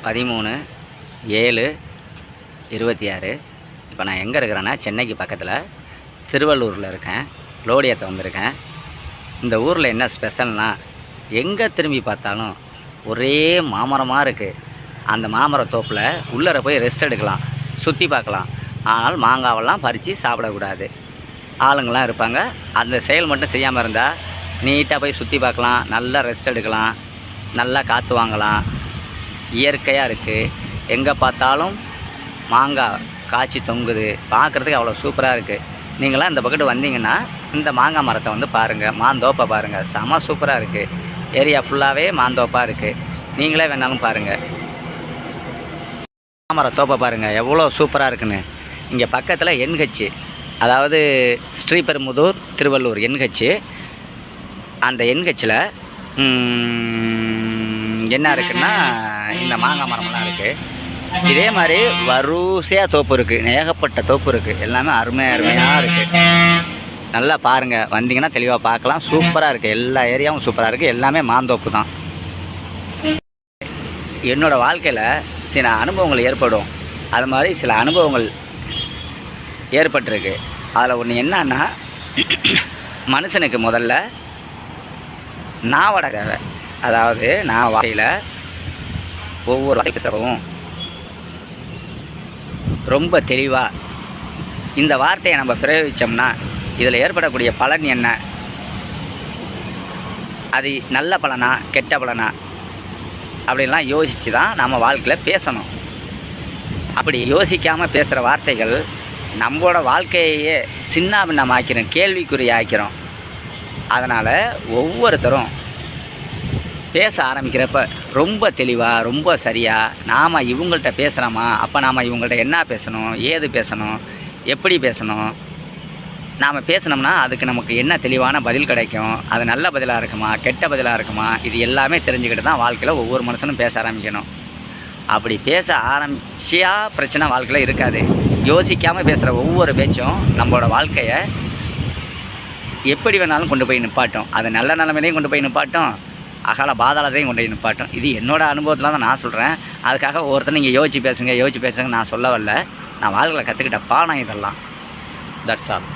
13/7/26. இப்போ நான் எங்கே இருக்கிறேன்னா சென்னைக்கு பக்கத்தில் திருவள்ளூரில் இருக்கேன். லோடு ஏற்ற வந்திருக்கேன். இந்த ஊரில் என்ன ஸ்பெஷல்னால், எங்கே திரும்பி பார்த்தாலும் ஒரே மாமரமாக இருக்குது. அந்த மாமர தோப்பில் உள்ளர போய் ரெஸ்ட் எடுக்கலாம், சுற்றி பார்க்கலாம். ஆனால் மாங்காவெல்லாம் பறித்து சாப்பிடக்கூடாது. ஆளுங்கள்லாம் இருப்பாங்க. அந்த செயல் மட்டும் செய்யாமல் இருந்தால் நீட்டாக போய் சுற்றி பார்க்கலாம், நல்லா ரெஸ்ட் எடுக்கலாம், நல்லா காற்று வாங்கலாம். இயற்கையாக இருக்குது. எங்கே பார்த்தாலும் மாங்காய் காய்ச்சி தொங்குது. பார்க்குறதுக்கு அவ்வளோ சூப்பராக இருக்குது. நீங்களாம் இந்த பக்கத்து வந்தீங்கன்னா இந்த மாங்காய் மரத்தை வந்து பாருங்கள், மாந்தோப்பை பாருங்கள். செம சூப்பராக இருக்குது. ஏரியா ஃபுல்லாகவே மாந்தோப்பாக இருக்குது. நீங்களே வேணாலும் பாருங்கள். மாமர தோப்பை பாருங்கள் எவ்வளோ சூப்பராக இருக்குன்னு. இங்கே பக்கத்தில் என்ஹெச், அதாவது ஸ்ரீபெரும்புதூர் திருவள்ளூர் என்ஹெச். அந்த என்ஹெச்சில் என்ன இருக்குன்னா இந்த மாங்காய் மரமெல்லாம் இருக்குது. இதே மாதிரி வரிசையாக தோப்பு இருக்குது, ஏகப்பட்ட தோப்பு இருக்குது. எல்லாமே அருமையாக இருக்குது. நல்லா பாருங்கள், வந்தீங்கன்னா தெளிவாக பார்க்கலாம். சூப்பராக இருக்குது. எல்லா ஏரியாவும் சூப்பராக இருக்குது. எல்லாமே மாந்தோப்பு தான். என்னோடய வாழ்க்கையில் சில அனுபவங்கள் ஏற்படும். அது மாதிரி சில அனுபவங்கள் ஏற்பட்டிருக்கு. அதில் ஒன்று என்னன்னா, மனுஷனுக்கு முதல்ல நாவட தேவை. அதாவது நான் வாழ்க்கையில் ஒவ்வொரு வார்த்தையும் ரொம்ப தெளிவாக இந்த வார்த்தையை நம்ம பிரயோகித்தோம்னா இதில் ஏற்படக்கூடிய பலன் என்ன, அது நல்ல பலனா கெட்ட பலனா அப்படின்லாம் யோசித்து தான் நம்ம வாழ்க்கையில் பேசணும். அப்படி யோசிக்காமல் பேசுகிற வார்த்தைகள் நம்மளோட வாழ்க்கையே சின்ன பின்னமாக்கிறோம், கேள்விக்குறி ஆக்கிறோம். அதனால் ஒவ்வொருத்தரும் பேச ஆரம்பிக்கிறப்ப ரொம்ப தெளிவாக, ரொம்ப சரியாக நாம் இவங்கள்ட்ட பேசுகிறோமா, அப்போ நாம் இவங்கள்ட்ட என்ன பேசணும், ஏது பேசணும், எப்படி பேசணும், நாம் பேசினோம்னா அதுக்கு நமக்கு என்ன தெளிவான பதில் கிடைக்கும், அது நல்ல பதிலாக இருக்குமா கெட்ட பதிலாக இருக்குமா, இது எல்லாமே தெரிஞ்சுக்கிட்டு தான் வாழ்க்கையில் ஒவ்வொரு மனுஷனும் பேச ஆரம்பிக்கணும். அப்படி பேச ஆரம்பிச்சியா பிரச்சனை வாழ்க்கையில் இருக்காது. யோசிக்காமல் பேசுகிற ஒவ்வொரு பேச்சும் நம்மளோட வாழ்க்கையை எப்படி வேணாலும் கொண்டு போய் நிப்பாட்டும். அது நல்ல நிலைமையிலையும் கொண்டு போய் நிப்பாட்டும், அகால பாதாளத்தையும் கொண்டு போய் நிப்பாட்டும். இது என்னோடய அனுபவத்தில் தான் நான் சொல்கிறேன். அதுக்காக ஒவ்வொருத்தர் நீங்கள் யோசிச்சு பேசுங்க நான் சொல்ல வரல. நான் வாழ்க்கையில் கற்றுக்கிட்ட பாடம் இதெல்லாம். That's all.